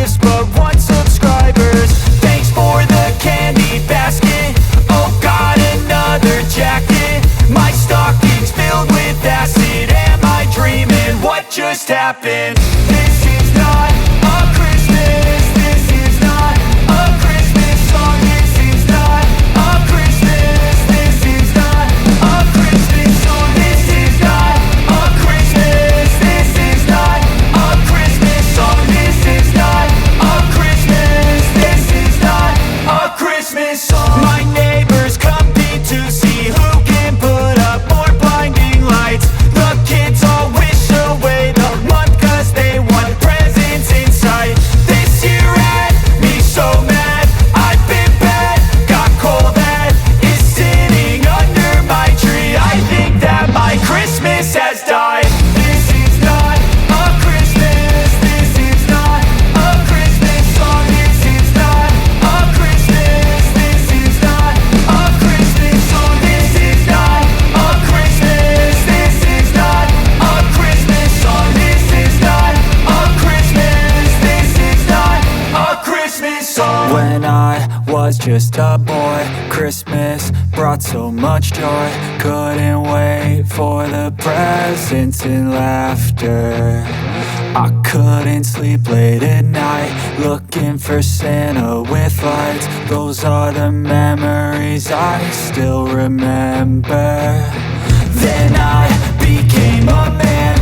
just but 1 subscribers. Thanks for the candy basket. Oh god, another jacket. My stocking's filled with acid. Am I dreaming? What just happened? This is not a Christmas. This is not a Christmas song. This is not a Christmas. This is not a Christmas song. This is not a Christmas. This is not a Christmas song. This is not a Christmas. This is not a Christmas song. My neighbors compete to see who can put up more blinding lights. The kids all wish away the month 'cause they want presents in sight. This year had me so mad. I've been bad, got coal that is sitting under my tree. I think that my Christmas has died. This is not a Christmas. This is not a Christmas song. This is not a Christmas. This is not a Christmas song. This is not a Christmas. This is not a Christmas song. This is not a Christmas. This is not a Christmas song. When I was just a boy, Christmas brought so much joy. Couldn't wait for the presents and laughter. I couldn't sleep late at night, looking for Santa with lights. Those are the memories I still remember. Then I became a man,